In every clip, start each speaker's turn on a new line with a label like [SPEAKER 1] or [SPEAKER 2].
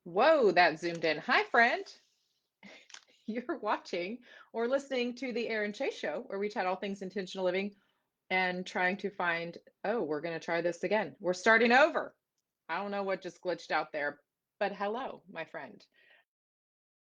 [SPEAKER 1] Whoa, that zoomed in. Hi, friend. You're watching or listening to the Erin Chase Show, where we chat all things intentional living and trying to find, oh, we're going to try this again. We're starting over. I don't know what just glitched out there, but hello, my friend.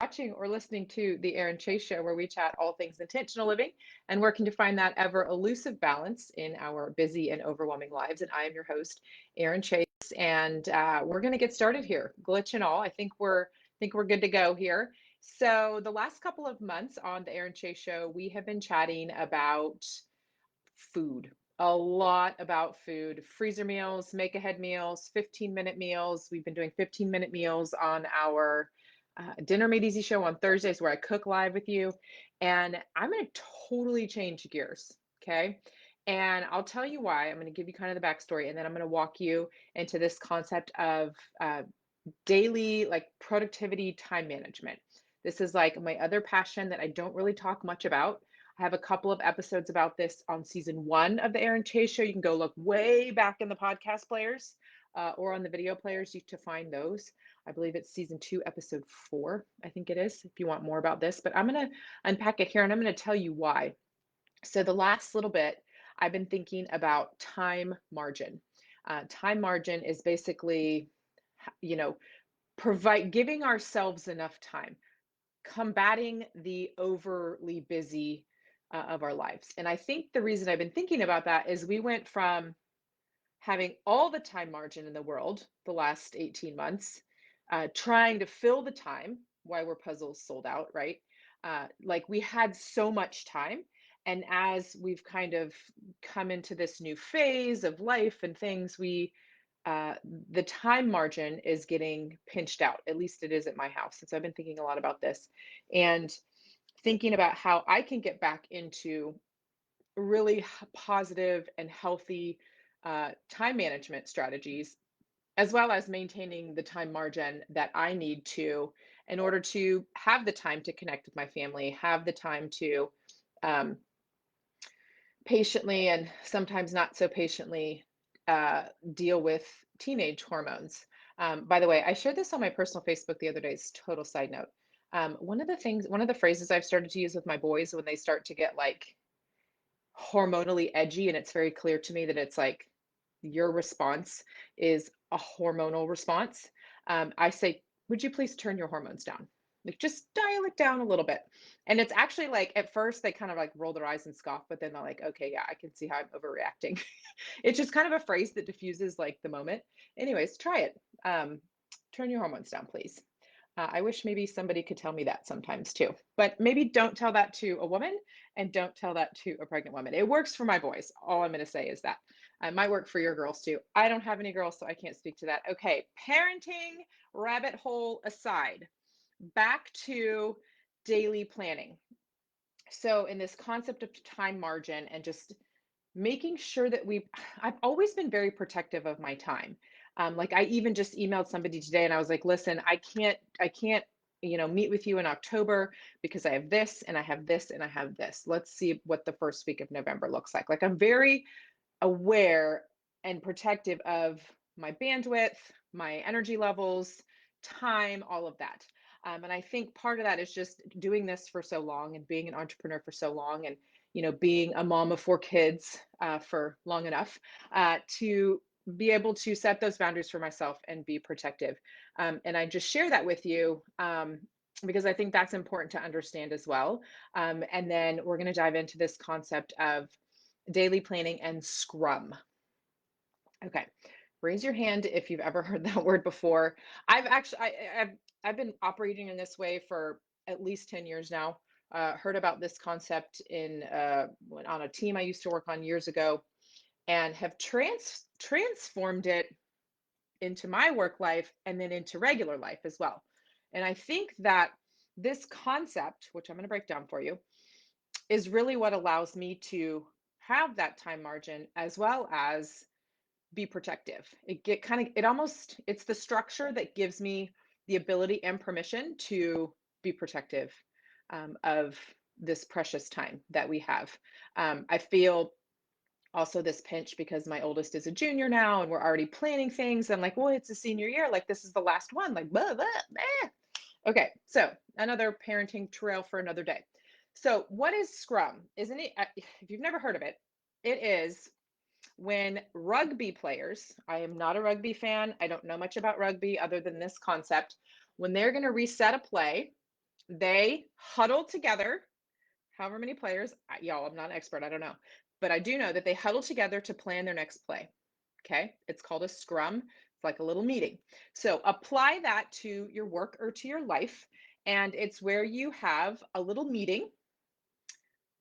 [SPEAKER 1] Watching or listening to the Erin Chase Show, where we chat all things intentional living and working to find that ever elusive balance in our busy and overwhelming lives. And I am your host, Erin Chase, and we're going to get started here, glitch and all. I think we're good to go here. So the last couple of months on the Erin Chase Show, we have been chatting about food. A lot about food, freezer meals, make ahead meals, 15-minute meals. We've been doing 15-minute meals on our Dinner Made Easy show on Thursdays where I cook live with you. And I'm going to totally change gears. Okay. And I'll tell you why. I'm going to give you kind of the backstory, and then I'm going to walk you into this concept of daily like productivity time management. This is like my other passion that I don't really talk much about. I have a couple of episodes about this on season one of the Erin Chase Show. You can go look way back in the podcast players or on the video players to find those. I believe it's season two, episode four, I think it is, if you want more about this. But I'm going to unpack it here and I'm going to tell you why. So, the last little bit, I've been thinking about time margin. Time margin is basically, you know, provide giving ourselves enough time, combating the overly busy of our lives. And I think the reason I've been thinking about that is we went from having all the time margin in the world the last 18 months, trying to fill the time while we're puzzles sold out, right? Like we had so much time. And as we've kind of come into this new phase of life and things, uh, the time margin is getting pinched out. At least it is at my house. And so I've been thinking a lot about this and thinking about how I can get back into really positive and healthy time management strategies, as well as maintaining the time margin that I need to in order to have the time to connect with my family, have the time to um, patiently and sometimes not so patiently deal with teenage hormones. By the way, I shared this on my personal Facebook the other day. It's total side note. One of the phrases I've started to use with my boys when they start to get like hormonally edgy, and it's very clear to me that it's like your response is a hormonal response. I say, would you please turn your hormones down? Like just dial it down a little bit. And it's actually like at first they kind of like roll their eyes and scoff, but then they're like, okay, yeah, I can see how I'm overreacting. It's just kind of a phrase that diffuses like the moment. Anyways, try it. Turn your hormones down, please. I wish maybe somebody could tell me that sometimes too, but maybe don't tell that to a woman and don't tell that to a pregnant woman. It works for my boys. All I'm going to say is that it might work for your girls too. I don't have any girls, so I can't speak to that. Okay, parenting rabbit hole aside, back to daily planning. So, in this concept of time margin and just making sure that I've always been very protective of my time. Like I even just emailed somebody today and I was like, listen, I can't, meet with you in October because I have this and I have this and I have this. Let's see what the first week of November looks like. Like I'm very aware and protective of my bandwidth, my energy levels, time, all of that. And I think part of that is just doing this for so long and being an entrepreneur for so long and being a mom of four kids for long enough to be able to set those boundaries for myself and be protective. And I just share that with you because I think that's important to understand as well. And then we're going to dive into this concept of daily planning and Scrum. Okay. Raise your hand if you've ever heard that word before. I've been operating in this way for at least 10 years now. Heard about this concept on a team I used to work on years ago and have transformed it into my work life and then into regular life as well. And I think that this concept, which I'm going to break down for you, is really what allows me to have that time margin as well as be protective. It's the structure that gives me the ability and permission to be protective of this precious time that we have. I feel Also this pinch because my oldest is a junior now and we're already planning things. I'm like, well, it's a senior year. Like this is the last one. Like, blah, blah, blah. Okay, so another parenting trail for another day. So what is Scrum? Isn't it, if you've never heard of it, it is when rugby players, I am not a rugby fan. I don't know much about rugby other than this concept. When they're going to reset a play, they huddle together, however many players, y'all, I'm not an expert, I don't know. But I do know that they huddle together to plan their next play. Okay, it's called a scrum. It's like a little meeting. So apply that to your work or to your life. And it's where you have a little meeting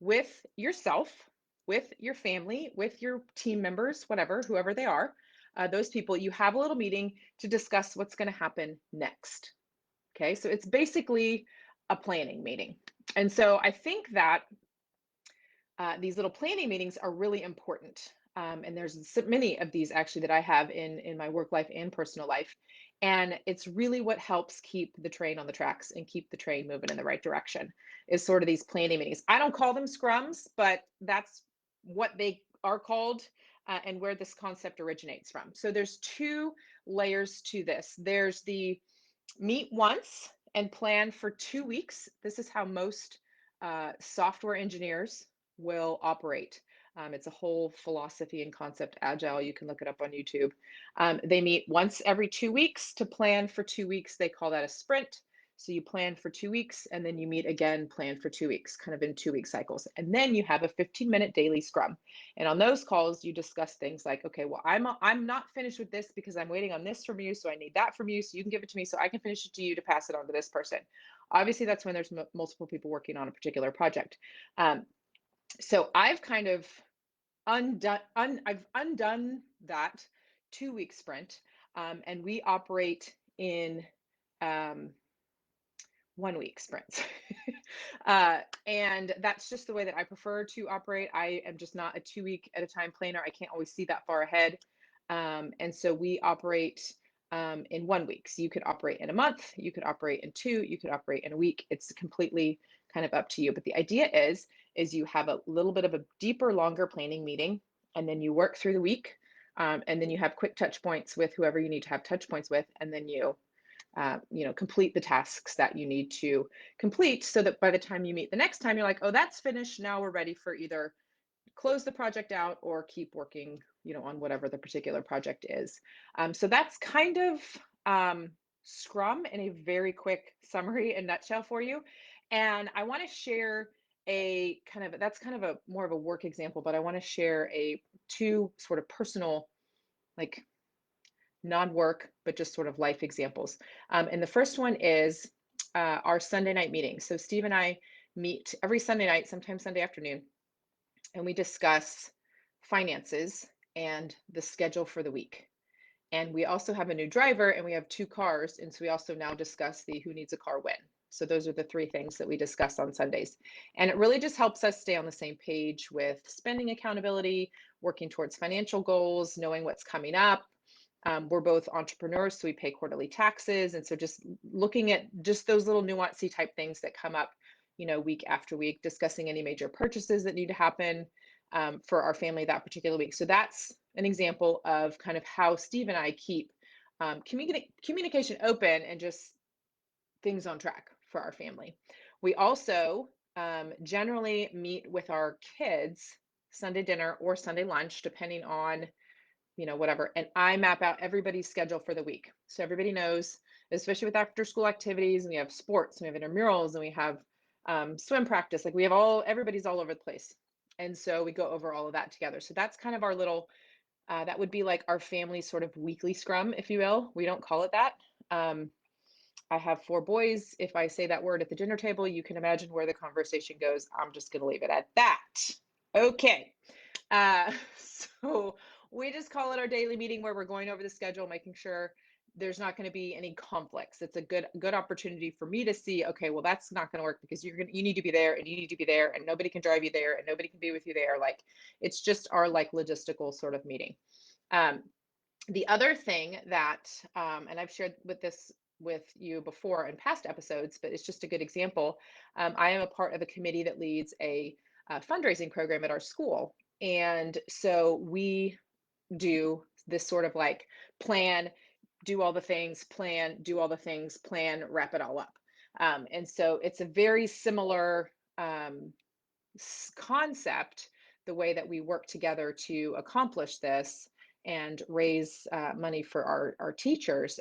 [SPEAKER 1] with yourself, with your family, with your team members, whatever, whoever they are, those people, you have a little meeting to discuss what's going to happen next. Okay, so it's basically a planning meeting. And so I think that these little planning meetings are really important. And there's so many of these actually that I have in my work life and personal life. And it's really what helps keep the train on the tracks and keep the train moving in the right direction is sort of these planning meetings. I don't call them scrums, but that's what they are called and where this concept originates from. So there's two layers to this. There's the meet once and plan for 2 weeks. This is how most software engineers will operate. It's a whole philosophy and concept, agile. You can look it up on YouTube. They meet once every 2 weeks to plan for 2 weeks. They call that a sprint. So you plan for 2 weeks and then you meet again, plan for 2 weeks, kind of in 2 week cycles. And then you have a 15-minute daily scrum. And on those calls, you discuss things like, okay, well, I'm not finished with this because I'm waiting on this from you. So I need that from you. So you can give it to me so I can finish it to you to pass it on to this person. Obviously, that's when there's multiple people working on a particular project. So I've kind of I've undone that 2 week sprint, and we operate in 1 week sprints. And that's just the way that I prefer to operate. I am just not a 2 week at a time planner. I can't always see that far ahead. And so we operate in 1 week. So you could operate in a month, you could operate in two, you could operate in a week. It's completely kind of up to you. But the idea is you have a little bit of a deeper, longer planning meeting, and then you work through the week. And then you have quick touch points with whoever you need to have touch points with, and then complete the tasks that you need to complete so that by the time you meet the next time, you're like, oh, that's finished. Now we're ready for either close the project out or keep working, on whatever the particular project is. So that's kind of Scrum in a very quick summary and nutshell for you. And I want to share that's kind of a more of a work example, but I want to share two sort of personal, like non-work, but just sort of life examples. And the first one is our Sunday night meeting. So Steve and I meet every Sunday night, sometimes Sunday afternoon, and we discuss finances and the schedule for the week. And we also have a new driver and we have two cars. And so we also now discuss the who needs a car when. So those are the three things that we discuss on Sundays. And it really just helps us stay on the same page with spending accountability, working towards financial goals, knowing what's coming up. We're both entrepreneurs, so we pay quarterly taxes. And so just looking at just those little nuancy type things that come up, week after week, discussing any major purchases that need to happen for our family that particular week. So that's an example of kind of how Steve and I keep communication open and just things on track for our family. We also generally meet with our kids Sunday dinner or Sunday lunch, depending on whatever. And I map out everybody's schedule for the week. So everybody knows, especially with after school activities, and we have sports, and we have intramurals, and we have swim practice. Like everybody's all over the place. And so we go over all of that together. So that's kind of our little, that would be like our family sort of weekly scrum, if you will. We don't call it that. I have four boys. If I say that word at the dinner table, you can imagine where the conversation goes. I'm just going to leave it at that. Okay. So we just call it our daily meeting where we're going over the schedule, making sure there's not going to be any conflicts. It's a good opportunity for me to see, okay, well, that's not going to work because you need to be there and you need to be there and nobody can drive you there and nobody can be with you there. Like it's just our like logistical sort of meeting. The other thing that, and I've shared with you before in past episodes, but it's just a good example. I am a part of a committee that leads a fundraising program at our school. And so we do this sort of like plan, do all the things, plan, do all the things, plan, wrap it all up. And so it's a very similar concept, the way that we work together to accomplish this and raise money for our teachers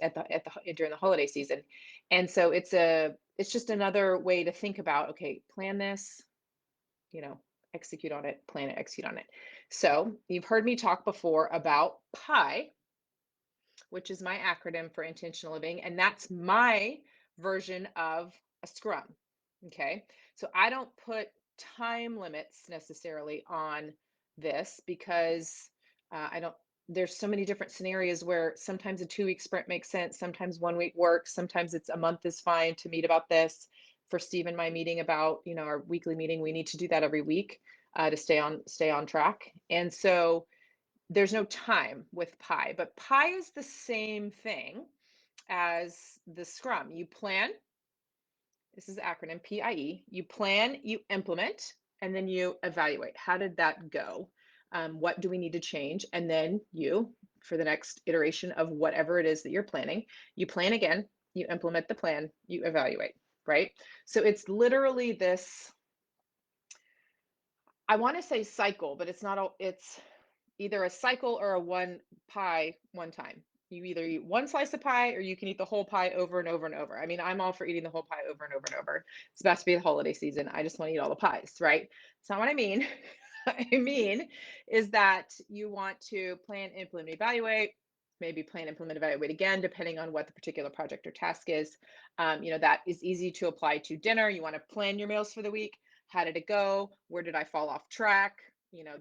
[SPEAKER 1] during the holiday season. And so it's just another way to think about, okay, plan this, you know, execute on it, plan it, execute on it. So you've heard me talk before about PIE, which is my acronym for intentional living, and that's my version of a scrum. Okay. So I don't put time limits necessarily on this because I don't, there's so many different scenarios where sometimes a 2 week sprint makes sense, sometimes 1 week works, sometimes it's a month is fine to meet about this. For Steve and my meeting about, our weekly meeting, we need to do that every week to stay on track. And so there's no time with PIE, but PIE is the same thing as the Scrum. You plan, this is the acronym PIE, you plan, you implement, and then you evaluate. How did that go? What do we need to change? And then you, for the next iteration of whatever it is that you're planning, you plan again, you implement the plan, you evaluate, right? So it's literally this, I want to say cycle, but it's not, it's either a cycle or a one pie one time. You either eat one slice of pie or you can eat the whole pie over and over and over. I mean, I'm all for eating the whole pie over and over and over. It's about to be the holiday season. I just want to eat all the pies, right? It's not what I mean. What I mean is that you want to plan, implement, evaluate, maybe plan, implement, evaluate again, depending on what the particular project or task is. That is easy to apply to dinner. You want to plan your meals for the week. How did it go? Where did I fall off track?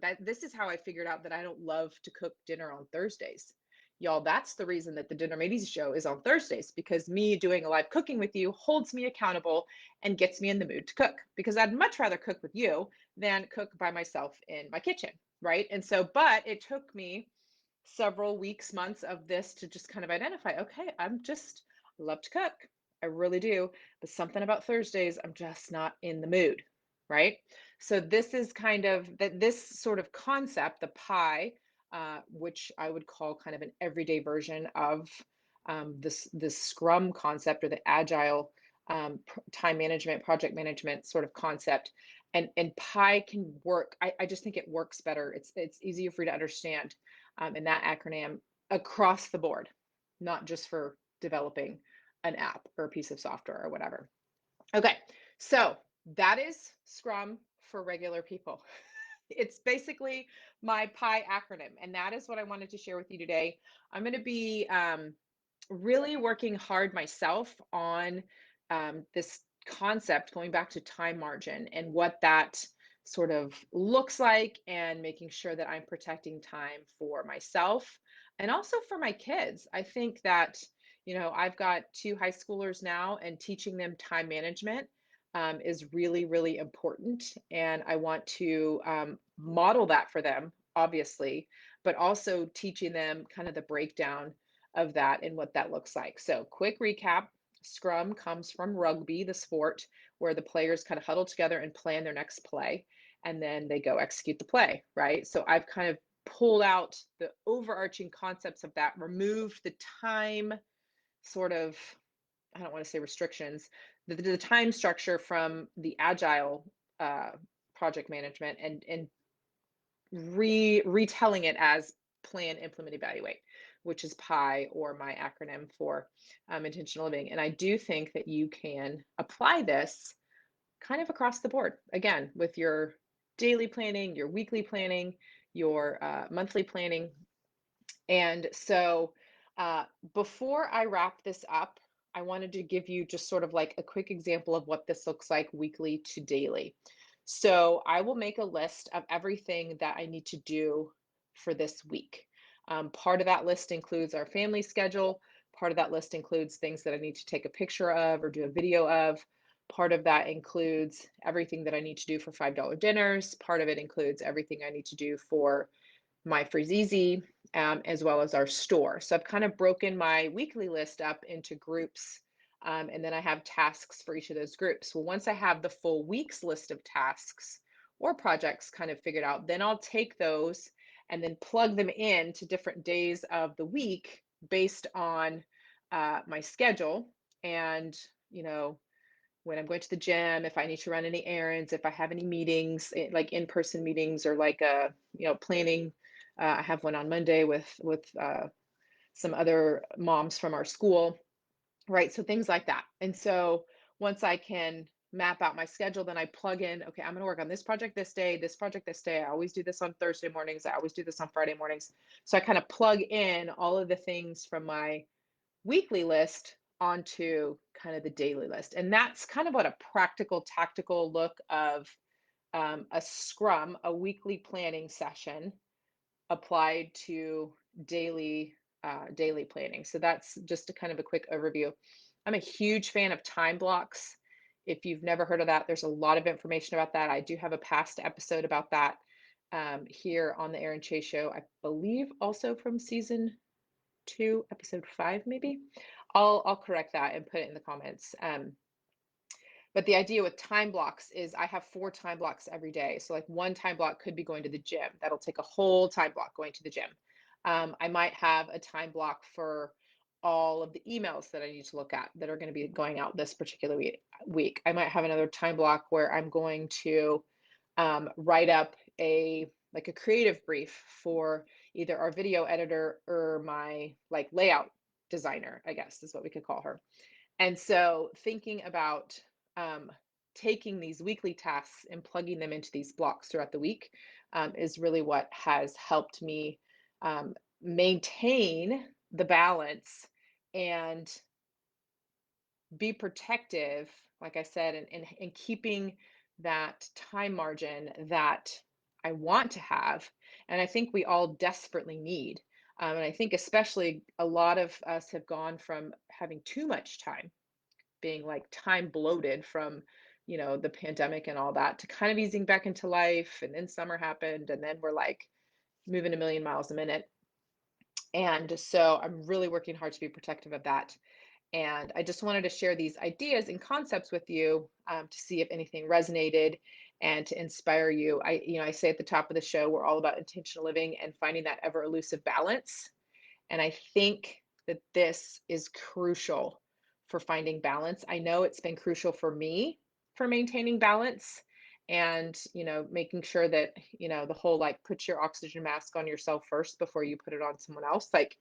[SPEAKER 1] That this is how I figured out that I don't love to cook dinner on Thursdays. Y'all, that's the reason that the Dinner Mateys show is on Thursdays, because me doing a live cooking with you holds me accountable and gets me in the mood to cook, because I'd much rather cook with you than cook by myself in my kitchen, right? And so, but it took me several weeks, months of this to just kind of identify, okay, I love to cook. I really do. But something about Thursdays, I'm just not in the mood, right? So this is kind of that this sort of concept, the pie, which I would call kind of an everyday version of this Scrum concept, or the agile time management, project management sort of concept. And pie can work. I just think it works better. It's easier for you to understand in that acronym across the board, not just for developing an app or a piece of software or whatever. Okay, so that is Scrum for regular people. It's basically my PIE acronym, and that is what I wanted to share with you today. I'm going to be really working hard myself on this concept, going back to time margin and what that sort of looks like, and making sure that I'm protecting time for myself and also for my kids. I think that, I've got two high schoolers now, and teaching them time management is really, really important. And I want to model that for them, obviously, but also teaching them kind of the breakdown of that and what that looks like. So, quick recap. Scrum comes from rugby, the sport, where the players kind of huddle together and plan their next play, and then they go execute the play, right? So I've kind of pulled out the overarching concepts of that, removed the time sort of, I don't want to say restrictions, the time structure from the agile uh, project management, and retelling it as plan, implement, evaluate, which is PIE, or my acronym for intentional living. And I do think that you can apply this kind of across the board, again, with your daily planning, your weekly planning, your monthly planning. And so uh, before I wrap this up, I wanted to give you just sort of like a quick example of what this looks like weekly to daily. So I will make a list of everything that I need to do for this week. Part of that list includes our family schedule. Part of that list includes things that I need to take a picture of or do a video of. Part of that includes everything that I need to do for $5 dinners. Part of it includes everything I need to do for my Freezeezy, as well as our store. So I've kind of broken my weekly list up into groups, and then I have tasks for each of those groups. Well, once I have the full week's list of tasks, or projects kind of figured out, then I'll take those and then plug them in to different days of the week based on my schedule and, you know, when I'm going to the gym, if I need to run any errands, if I have any meetings, like in-person meetings or like planning. I have one on Monday with some other moms from our school, right? So things like that. And so once I can map out my schedule, then I plug in, okay, I'm going to work on this project this day, this project this day. I always do this on Thursday mornings. I always do this on Friday mornings. So I kind of plug in all of the things from my weekly list onto kind of the daily list. And that's kind of what a practical, tactical look of a scrum, a weekly planning session applied to daily daily planning. So that's just a kind of a quick overview. I'm a huge fan of time blocks. If you've never heard of that, there's a lot of information about that. I do have a past episode about that here on the Erin Chase Show. I believe also from season 2, episode 5, maybe. I'll correct that and put it in the comments. But the idea with time blocks is I have 4 time blocks every day. So like one time block could be going to the gym. That'll take a whole time block going to the gym. I might have a time block for all of the emails that I need to look at that are going to be going out this particular week. I might have another time block where I'm going to write up a creative brief for either our video editor or my like layout designer, I guess is what we could call her. And so thinking about um, taking these weekly tasks and plugging them into these blocks throughout the week is really what has helped me um, maintain the balance and be protective, like I said, and keeping that time margin that I want to have. And I think we all desperately need. And I think especially a lot of us have gone from having too much time, being like time bloated from, the pandemic and all that, to kind of easing back into life. And then summer happened, and then we're like moving a million miles a minute. And so I'm really working hard to be protective of that. And I just wanted to share these ideas and concepts with you to see if anything resonated and to inspire you. I say at the top of the show, we're all about intentional living and finding that ever elusive balance. And I think that this is crucial for finding balance. I know it's been crucial for me for maintaining balance and, making sure that, the whole like put your oxygen mask on yourself first before you put it on someone else. Like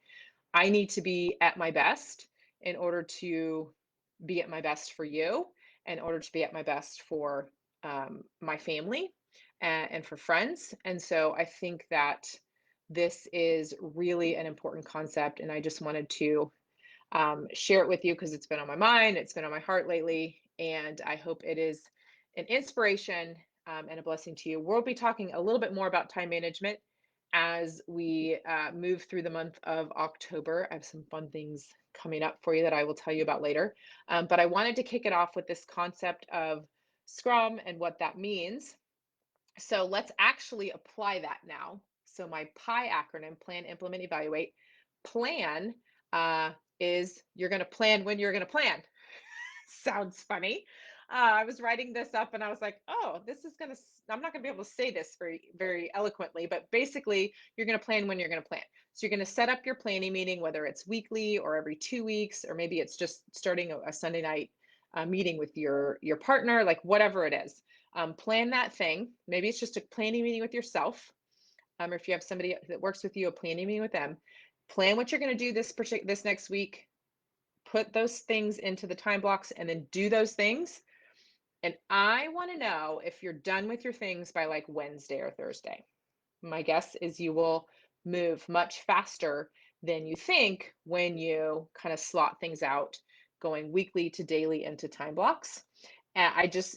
[SPEAKER 1] I need to be at my best in order to be at my best for you, in order to be at my best for my family and for friends. And so I think that this is really an important concept. And I just wanted to share it with you because it's been on my mind, it's been on my heart lately. And I hope it is an inspiration and a blessing to you. We'll be talking a little bit more about time management as we move through the month of October. I have some fun things coming up for you that I will tell you about later. But I wanted to kick it off with this concept of Scrum and what that means. So let's actually apply that now. So my PI acronym, plan, implement, evaluate. Plan is you're going to plan when you're going to plan. Sounds funny. I was writing this up and I was like, oh, I'm not going to be able to say this very, very eloquently, but basically, you're going to plan when you're going to plan. So you're going to set up your planning meeting, whether it's weekly or every 2 weeks, or maybe it's just starting a Sunday night meeting with your partner, like whatever it is. Plan that thing. Maybe it's just a planning meeting with yourself. Or if you have somebody that works with you, a planning meeting with them. Plan what you're going to do this next week, put those things into the time blocks, and then do those things. And I want to know if you're done with your things by like Wednesday or Thursday. My guess is you will move much faster than you think when you kind of slot things out, going weekly to daily into time blocks. And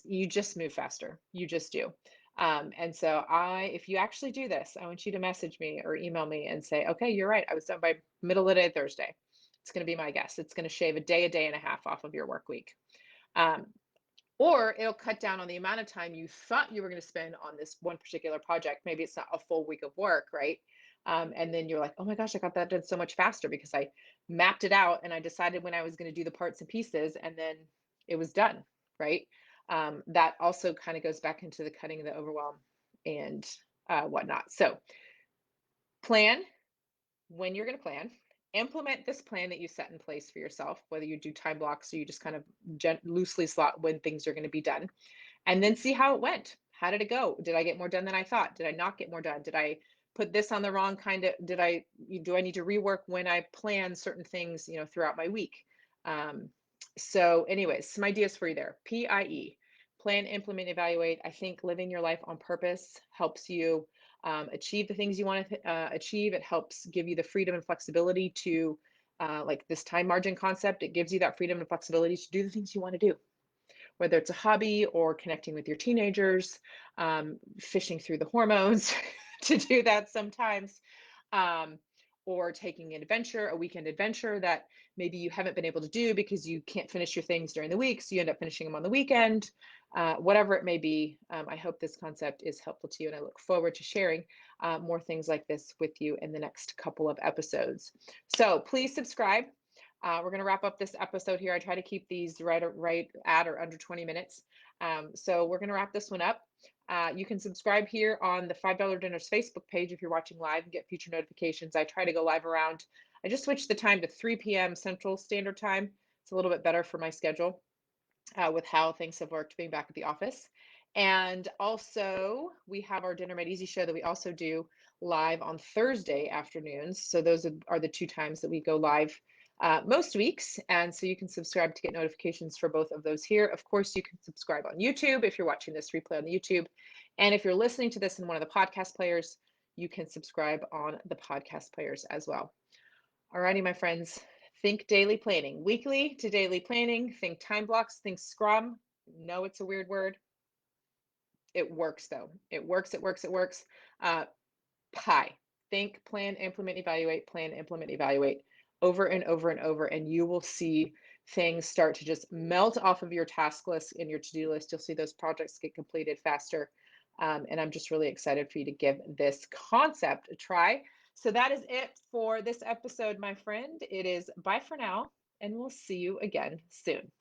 [SPEAKER 1] you just move faster. You just do. And so if you actually do this, I want you to message me or email me and say, okay, you're right. I was done by middle of the day Thursday. It's going to be my guess. It's going to shave a day and a half off of your work week. Or it'll cut down on the amount of time you thought you were going to spend on this one particular project. Maybe it's not a full week of work, right? And then you're like, oh my gosh, I got that done so much faster because I mapped it out and I decided when I was going to do the parts and pieces, and then it was done, right? That also kind of goes back into the cutting the overwhelm and whatnot. So plan when you're going to plan, implement this plan that you set in place for yourself, whether you do time blocks or you just kind of loosely slot when things are going to be done, and then see how it went. How did it go? Did I get more done than I thought? Did I not get more done? Did I put this on the wrong kind of, do I need to rework when I plan certain things, throughout my week? Um, so anyways, some ideas for you there. PIE, plan, implement, evaluate. I think living your life on purpose helps you achieve the things you want to achieve. It helps give you the freedom and flexibility to, like this time margin concept, it gives you that freedom and flexibility to do the things you want to do, whether it's a hobby or connecting with your teenagers, fishing through the hormones to do that sometimes, um, or taking an adventure, a weekend adventure that maybe you haven't been able to do because you can't finish your things during the week. So you end up finishing them on the weekend, whatever it may be. I hope this concept is helpful to you, and I look forward to sharing more things like this with you in the next couple of episodes. So please subscribe. We're going to wrap up this episode here. I try to keep these right at or under 20 minutes. So we're going to wrap this one up. You can subscribe here on the $5 Dinners Facebook page if you're watching live and get future notifications. I try to go live around, I just switched the time to 3 p.m. Central Standard Time. It's a little bit better for my schedule with how things have worked being back at the office. And also, we have our Dinner Made Easy show that we also do live on Thursday afternoons. So those are the two times that we go live most weeks. And so you can subscribe to get notifications for both of those here. Of course, you can subscribe on YouTube if you're watching this replay on the YouTube. And if you're listening to this in one of the podcast players, you can subscribe on the podcast players as well. Alrighty, my friends, think daily planning, weekly to daily planning, think time blocks, think Scrum. No, it's a weird word. It works though. It works, it works, it works. PIE, think, plan, implement, evaluate, plan, implement, evaluate over and over and over. And you will see things start to just melt off of your task list and your to-do list. You'll see those projects get completed faster. And I'm just really excited for you to give this concept a try. So that is it for this episode, my friend. It is bye for now, and we'll see you again soon.